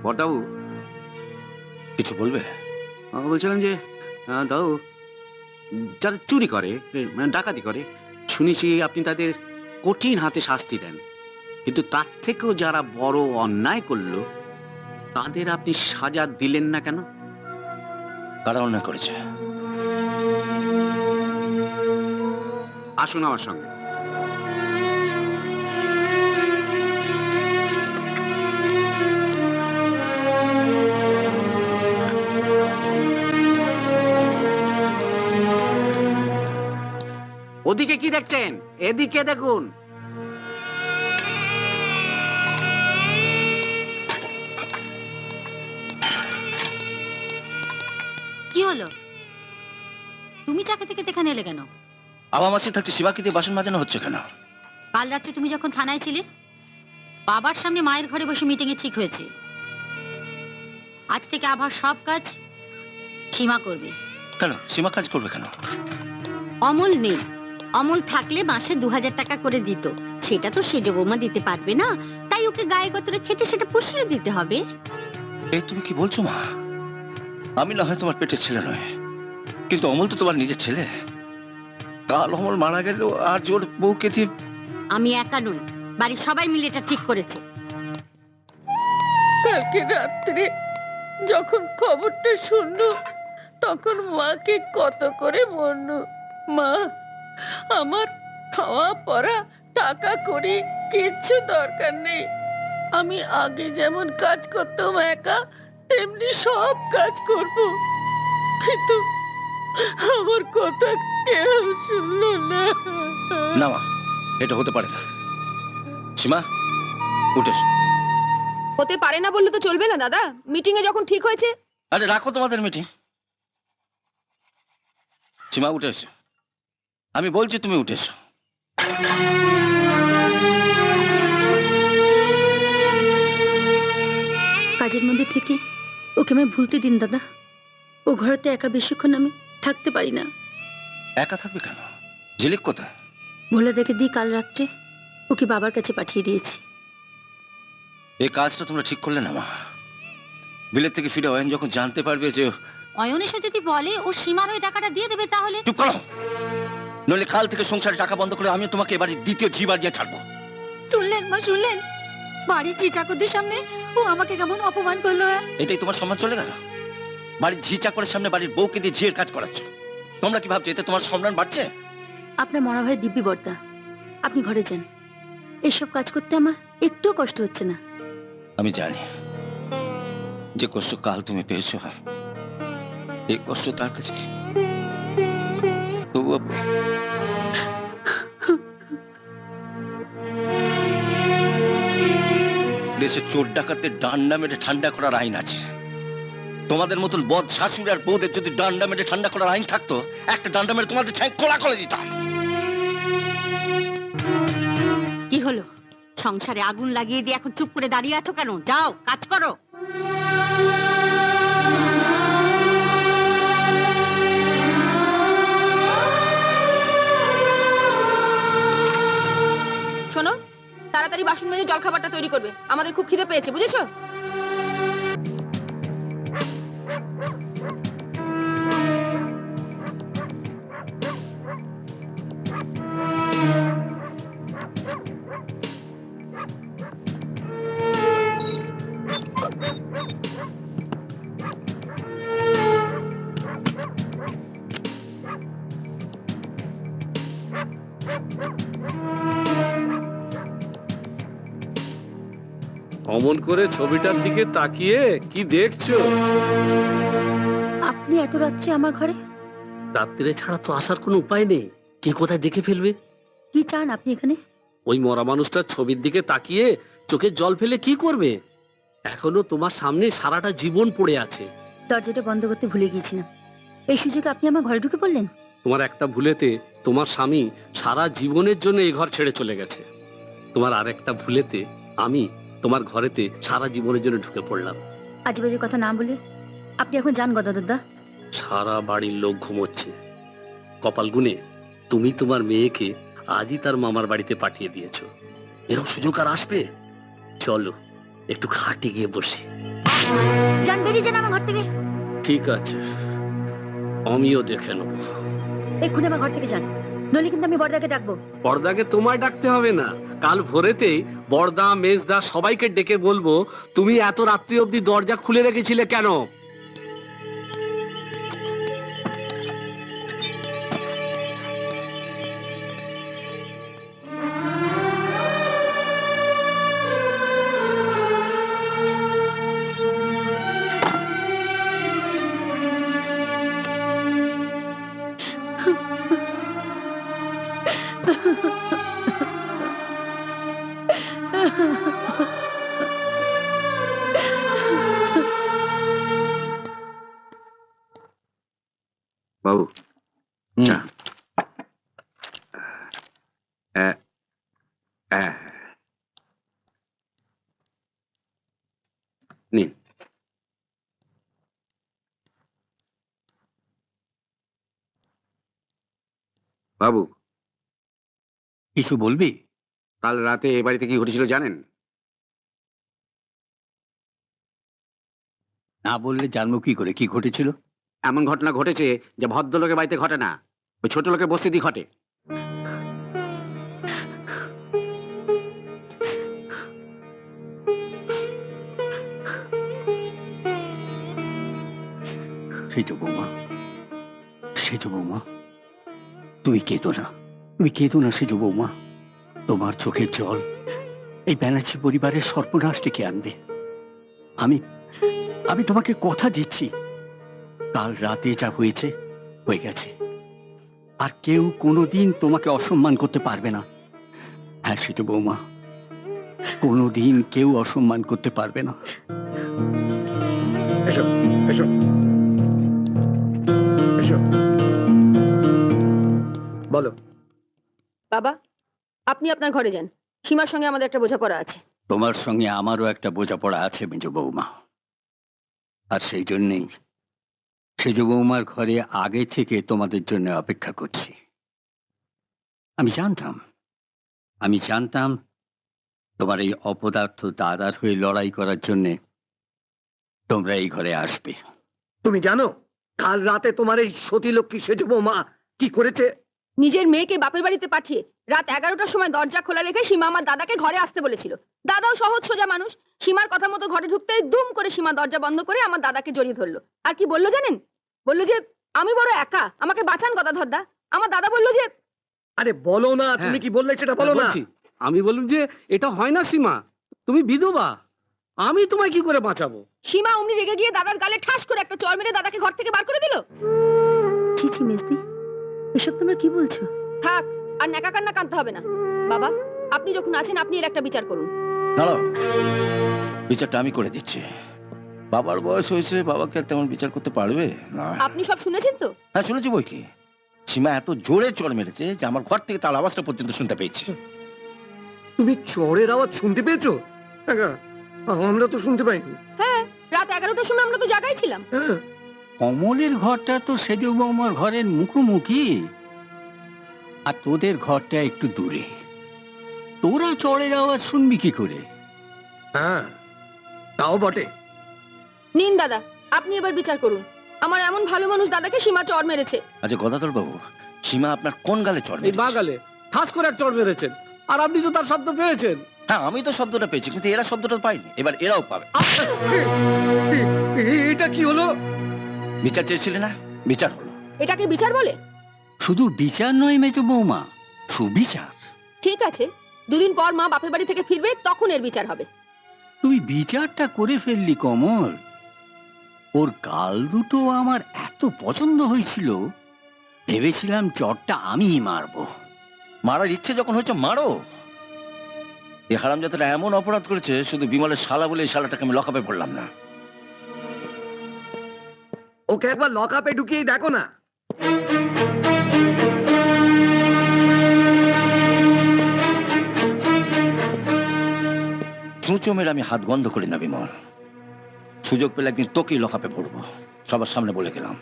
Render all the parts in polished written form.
বড়বাবু, কিছু বলবে? বলছিলাম যে দাও, যারা চুরি করে, মানে ডাকাতি করে, শুনেছি আপনি তাদের কঠিন হাতে শাস্তি দেন, কিন্তু তার থেকেও যারা বড় অন্যায় করলো তাদের আপনি সাজা দিলেন না কেন? কারা অন্যায় করেছে? আসুন আমার সঙ্গে। ওদিকে কি দেখছেন? এদিকে দেখুন। কি হলো? তুমি চাকে থেকে এখানে এলে কেন? বাবা মাসি থাকতে শিবাকে দিয়ে বাসন মাজানো হচ্ছে কেন? কাল রাত্রে তুমি যখন থানায় ছিলে, বাবার সামনে মায়ের ঘরে বসে মিটিংয়ে ঠিক হয়েছে আজ থেকে আবার সব কাজ সীমা করবে। কেন সীমা কাজ করবে কেন? অমল নেই। অমল থাকলে মাসে 2000 টাকা করে দিত, সেটা তো সেজ বৌমা দিতে পারবে না, তাই ওকে গায়ে গতরে খেটে সেটা পুষিয়ে দিতে হবে। এই তুমি কি বলছো মা? আমি না হয় তোমার পেটের ছেলে নয়, কিন্তু অমল তো তোমার নিজের ছেলে। কাল অমল মারা গেল আর জোর বউকে দিয়ে। আমি একা নই, বাড়ির সবাই মিলে এটা ঠিক করেছে। কালকে রাত্রে যখন খবরটা শুনলো তখন মাকে কত করে বললো, মা আমার খাওয়া পড়া টাকা করি কিচ্ছু দরকার নেই, আমি আগে যেমন কাজ করতাম একা তেমনি সব কাজ করব, কিন্তু আমার কথা কেউ শুনলো না। না মা, এটা হতে পারে না। সীমা উঠে এসো। হতে পারে না বললে তো চলবে না দাদা, মিটিং এ যখন ঠিক হয়েছে। আরে রাখো তোমাদের মিটিং। সীমা উঠে এসো, আমি বলছি তুমি উঠে এসো। কাজের মধ্যে থেকে ওকে আমি ভুলতে দিন দাদা। ও ঘরেতে একা বেশিক্ষণ আমি থাকতে পারি না। একা থাকবে কেন? ঝিলিক কোথায়? ভোলা দেখে দিয়ে কাল রাত্রে ওকে বাবার কাছে পাঠিয়ে দিয়েছি। এই কাজটা তোমরা ঠিক করলে না মা। বিলেত থেকে ফিরে অয়ন যখন জানতে পারবে যে। অয়ন এসে যদি বলে ও সীমার ওই টাকাটা দিয়ে দেবে তাহলে? চুপ করো, নইলে কাল থেকে সংসারে টাকা বন্ধ করে আমি তোমাকে এবারে দ্বিতীয় জিবার দিয়ে ছাড়বো। শুনলেন মা, শুনলেন? বাড়ির ঝি চাকরদের সামনে ও আমাকে কেমন অপমান করলো। এটাই তোমার সম্মান চলে গেল? বাড়ির ঝি চাকরের সামনে বাড়ির বউকে দিয়ে ঝিয়ের কাজ করাচ্ছ। তোমরা কি ভাবছো এতে তোমার সম্মান বাড়ছে? আপনার মরা ভাই দিব্যি বর্দা, আপনি ঘরে যান। এসব কাজ করতে আমার একটুও কষ্ট হচ্ছে না। আমি জানি যে কষ্ট কাল তুমি পেয়েছো, এই কষ্ট তার কাছে কি? তবুও দেশে চোর ডাকাতের ডান্ডা মেরে ঠান্ডা করার আইন আছে। তোমাদের মতন বদ শাশুড়ি আর বউদের যদি ডান্ডা মেরে ঠান্ডা করার আইন থাকতো, একটা ডান্ডা মেরে তোমাদের ঠ্যাং খোলা করে দিতাম। কি হলো? সংসারে আগুন লাগিয়ে দিয়ে এখন চুপ করে দাঁড়িয়ে আছো কেন? যাও কাজ করো। শোনো, তাড়াতাড়ি বাসন মেজে জলখাবারটা তৈরি করবে, আমাদের খুব খিদে পেয়েছে, বুঝেছো? অমন করে ছবিটার দিকে তাকিয়ে কি দেখছো? আপনি এত রাত্রে আমার ঘরে? রাত্রিরে ছাড়া তো আসার কোনো উপায় নেই, কে কোথায় দেখে ফেলবে। কি চান আপনি এখানে? ওই মরা মানুষটার ছবির দিকে তাকিয়ে চোখে জল ফেলে কি করবে? এখনো তোমার সামনে সারাটা জীবন পড়ে আছে। দরজাটা বন্ধ করতে ভুলে গিয়েছিলাম, এই সুযোগে আপনি আমার ঘরে ঢুকে পড়লেন। তোমার একটা ভুলেতে তোমার স্বামী সারা জীবনের জন্য এই ঘর ছেড়ে চলে গেছে। তোমার আর একটা ভুলেতে আমি তোমার ঘরেতে সারা জীবনের জন্য ঢুকে পড়লাম। আজে বাজে কথা না বলে আপনি এখন যান গদাদাদা। সারা বাড়ির লোক ঘুমোচ্ছে, কপাল গুনে তুমি তোমার মেয়েকে আজই তার মামার বাড়িতে পাঠিয়ে দিয়েছো। এরকম সুযোগ আর আসবে? চলো একটু খাটে গিয়ে বসি। যান, বেরিয়ে যান আমার ঘর থেকে। ঠিক আছে, আমিও দেখে নেবো। এক্ষুনি আমার ঘর থেকে যান, নইলে কিন্তু আমি বড়দাকে ডাকবো। বড়দাকে তোমায় ডাকতে হবে না, কাল ভোরেতেই বড়দা মেজদা সবাইকে ডেকে বলবো তুমি এত রাত্রি অবধি দরজা খুলে রেখেছিলে কেন। বাবু চা। নিন। বাবু, কিছু বলবি? কাল রাতে এ বাড়িতে কি ঘটেছিল জানেন? না বললে জানবো কি করে কি ঘটেছিল? এমন ঘটনা ঘটেছে যে ভদ্রলোকের বাড়িতে ঘটে না, ওই ছোট লোকের বস্তিতে ঘটে। সেজ বৌমা, সেজ বৌমা, তুমি কেঁদো না, তুমি কেঁদো না সেজ বৌমা। তোমার চোখের জল এই ব্যানার্জি পরিবারের সর্বনাশ ডেকে আনবে। আমি আমি তোমাকে কথা দিচ্ছি, কাল রাতে যা হয়েছে হয়ে গেছে, আর কেউ কোনোদিন তোমাকে অসম্মান করতে পারবে না। হ্যাঁ সেজ বৌমা, কোনোদিন কেউ অসম্মান করতে পারবে না। এসো এসো এসো, বলো। বাবা, আপনি আপনার ঘরে যান, সীমার সঙ্গে আমাদের একটা বোঝাপড়া আছে। তোমার সঙ্গে আমারও একটা বোঝাপড়া আছে মেজ বৌমা, আর সেই জন্যেই সেজ বৌমার ঘরে আগে থেকে তোমাদের জন্য অপেক্ষা করছি। আমি জানতাম তোমার এই অপদার্থ দাদার হয়ে লড়াই করার জন্যে তোমরা এই ঘরে আসবে। তুমি জানো কাল রাতে তোমার এই সতীলক্ষ্মী সেজ বৌমা কি করেছে? নিজের মেয়েকে বাপের বাড়িতে পাঠিয়ে রাত 11টার সময় দরজা খোলা রেখে সীমা আমার দাদাকে ঘরে আসতে বলেছিল। দাদাও সহজ সোজা মানুষ, সীমার কথা মতো ঘরে ঢুকতেই দুম করে সীমা দরজা বন্ধ করে আমার দাদাকে জড়িয়ে ধরলো। আর কি বললো জানেন? বললো যে আমি বড় একা, আমাকে বাঁচান গদাধরদা। আমার দাদা বললো যে আরে বলো না, তুমি কি বললে সেটা বলো না। বলছি, আমি বললাম যে এটা হয় না সীমা, তুমি বিধবা, আমি তোমায় কি করে বাঁচাবো। সীমা অমনি রেগে গিয়ে দাদার গালে ঠাস করে একটা চড় মেরে দাদাকে ঘর থেকে বার করে দিল। ছি ছি মেজদি, এসব তোমরা কি বলছো? থাক, আর ন্যাকা কান্না কাঁদতে হবে না। বাবা, আপনি যখন আছেন আপনি এর একটা বিচার করুন। দাঁড়াও, বিচারটা আমি করে দিচ্ছি। বাবার বয়স হয়েছে, বাবাকে আর তেমন বিচার করতে পারবে না। আপনি সব শুনেছেন তো? হ্যাঁ শুনেছি বই কি। সীমা এত জোরে চড় মেরেছে যে আমার ঘর থেকে তার আওয়াজটা পর্যন্ত শুনতে পেয়েছি। তুমি চড়ের আওয়াজ শুনতে পেয়েছো? আমরা তো শুনতে পাইনি। হ্যাঁ, রাত 11টার সময় আমরা তো জাগাই ছিলাম। হ্যাঁ, কমলের ঘরটা তো সেজ বৌমার ঘরের মুখোমুখি, আর তোদের ঘরটা একটু দূরে, তোরা চড়ের আওয়াজ শুনবি কি করে? হ্যাঁ, তাও বটে। নিন দাদা, আপনি এবার বিচার করুন। আমার এমন ভালো মানুষ দাদাকে সীমা চড় মেরেছে। আচ্ছা গদাধর বাবু, সীমা আপনার কোন গালে চড় এই মেরেছে? বাগালে ঠাস করে এক চড় মেরেছেন, আর আপনি তো তার শব্দ পেয়েছেন। হ্যাঁ আমি তো শব্দটা পেয়েছি, কিন্তু এরা শব্দটা পাইনি, এবার এরাও পাবে। এটা কি হলো? বিচার চেয়েছিলে না, বিচার হলো। এটাকে বিচার বলে? শুধু বিচার নয় মেজ বৌমা, সুবিচার। ঠিক আছে, দুদিন পর মা বাপের বাড়ি থেকে ফিরবে, তখন এর বিচার হবে। তুই বিচারটা করে ফেললি কমল। ওর গাল দুটো আমার এত পছন্দ হয়েছিল, ভেবেছিলাম চটটা আমিই মারবো। মারার ইচ্ছে যখন হয়েছে মারো। এ হারামজাদাটা এমন অপরাধ করেছে, শুধু বিমলের শালা বলে এই শালাটাকে আমি লকআপে পড়লাম না। ওকে একবার লকআপে ঢুকিয়ে দেখো না। ছুঁচো মেরে আমি হাত বন্ধ করি না বিমল। সুযোগ পেলে একদিন তোকেই লকআপে পড়বো, সবার সামনে বলে গেলাম।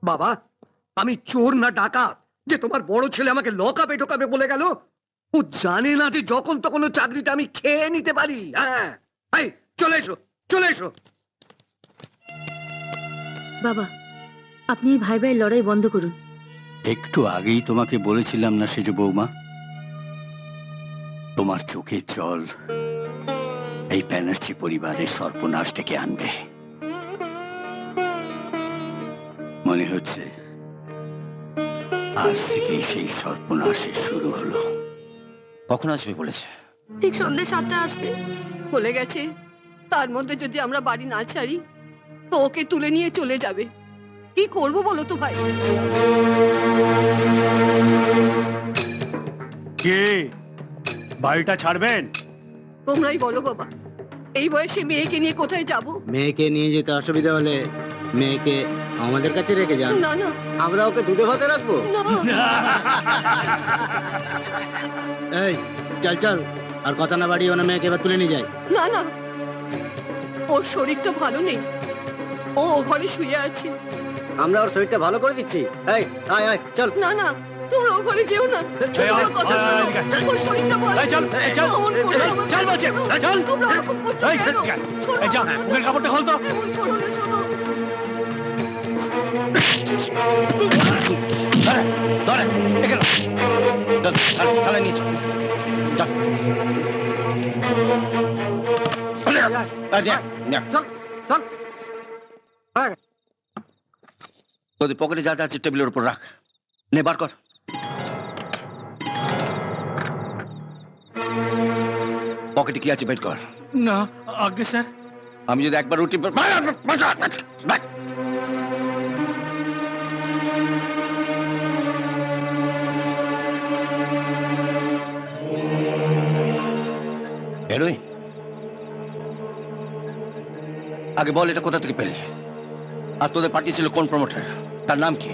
বাবা, আমি চোর না ডাকাত যে তোমার বড় ছেলে আমাকে লকআপে ঢোকাবে বলে গেল? ও জানে না যে যখন তখন ও চাকরিটা আমি খেয়ে নিতে পারি। হ্যাঁ, এই চলে এসো, চলে এসো। বাবা, আপনি এই ভাই ভাইয়ের লড়াই বন্ধ করুন। একটু আগেই তোমাকে বলেছিলাম না সেজ বৌমা, তোমার চোখের জল এই ব্যানার্জি পরিবারের সর্বনাশ ডেকে আনবে। মনে হচ্ছে আজ থেকেই সেই সর্বনাশের শুরু হলো। কখন আসবে বলেছে? ঠিক সন্ধ্যে 7টা আসবে বলে গেছে। তার মধ্যে যদি আমরা বাড়ি না ছাড়ি তো ওকে তুলে নিয়ে চলে যাবে। কি করব বলো তো ভাই? কে বাড়িটা ছাড়বেন? তোমরাই বলো বাবা, এই বয়সে মেয়েকে নিয়ে কোথায় যাব? মেয়েকে নিয়ে যেতে অসুবিধা হলে মেয়েকে আমাদের কাছে রেখে যান, না না আমরা ওকে দুধে ভাতে রাখবো। না, এই চল চল, আর কথা না বাড়িয়ে ওনা মেয়েকে এবার তুলে নিয়ে যায়। না না, ওর শরীরটা ভালো নেই, ও ঘরে শুয়ে আছে। আমরা ওর শরীরটা ভালো করে দিচ্ছি। এই আয় আয় চল। না না, তোমরা ও ঘরে যেও না। আমার কথা শোনো, ওর শরীরটা ভালো এই চল, নেই। এই চল, অমন করো না, আমার চল কথা বলছি, শোনো। চল। তোমরা ওরকম করছো এই, কেন? শোনো, এই যা, আমার কথা মুখের কাপড়টা খোল তো। এমন করো না, শোনো। ধরে এখানে থালা নিয়ে চল। তোদের পকেটে যা যা আছে টেবিলের উপর রাখ, নে বার কর। পকেটে কি আছে বের কর। না আগে স্যার। আমি যদি একবার রুটি হেরোইন, আগে বল এটা কোথা থেকে পেলে? আর তোদের পাঠিয়েছিল কোন প্রমোটার? তার নাম কি?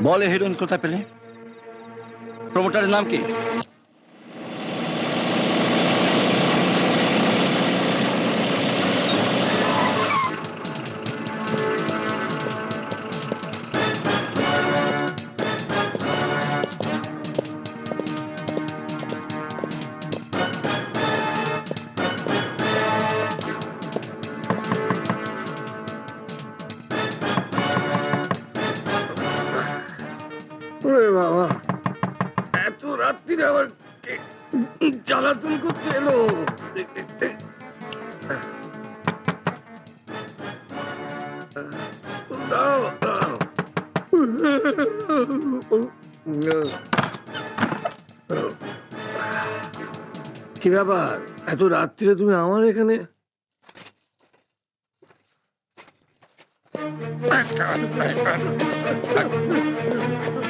বলে হেরোইন কোথায় পেলে? প্রমোটারের নাম কি? ওরে বাবা, এত রাত্রিরে আবার কে জ্বালাতন করতে এলো? দাঁড়াও, দাঁড়াও। কি ব্যাপার, এত রাত্রিরে তুমি আমার এখানে?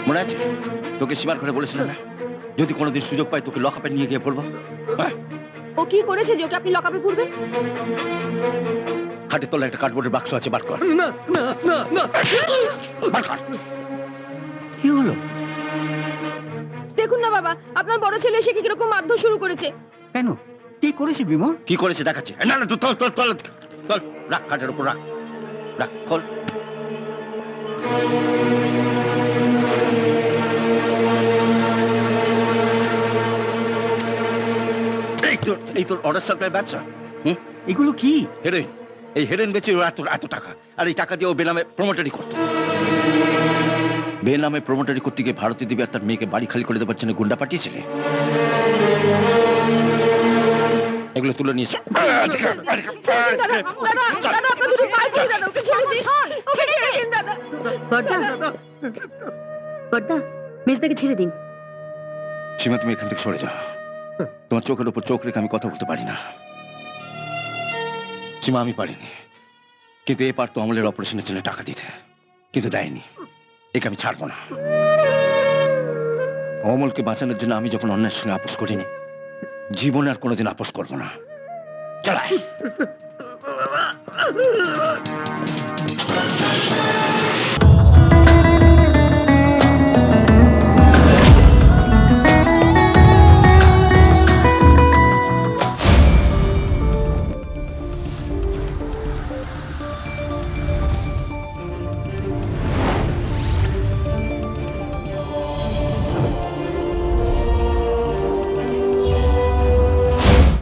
মনে আছে তোকে সীমার ঘরে বলেছিলাম না, যদি কোনোদিন সুযোগ পাই তোকে লকআপে নিয়ে গিয়ে পড়বো। ও কি করেছে যে ওকে আপনি লকআপে পুরবেন? খাটের তলায় একটা কার্ডবোর্ডের বাক্স আছে, বার কর। না না না না, বার কর। কি হলো? দেখুন না বাবা, আপনার বড় ছেলে এসে কিরকম মারধর শুরু করেছে। কেন? কি করেছে বিমল? কি করেছে দেখাচ্ছে। না না, তুই তল তল তল তল, রাখ খাটের উপর রাখ, রাখ খোল। এই তোর অর্ডার সাপ্লাই ব্যবসা। এগুলো কি? হেরোইন। এই হেরোইন বেচে ওর এত টাকা, আর এই টাকা দিয়ে ও বেনামে প্রমোটারি করতো। বেনামে প্রমোটারি করতে গিয়ে ভারতী দেবী আর তার মেয়েকে বাড়ি খালি করে দেওয়ার জন্য গুন্ডা পাঠিয়েছিলে। এগুলো তুলে নিয়েছে। বর্দা, বর্দা, মেজদাকে ছেড়ে দিন। সীমা তুমি এখান থেকে সরে যাও। তোমার চোখের উপর চোখ রেখে আমি কথা বলতে পারি না। সীমা, আমি পারিনি, কিন্তু এ পারতো অমলের অপারেশনের জন্য টাকা দিতে, কিন্তু দেয়নি। একে আমি ছাড়বো না। অমলকে বাঁচানোর জন্য আমি যখন অন্যের সঙ্গে আপোষ করিনি, জীবনে আর কোনোদিন আপোষ করবো না। চালাই।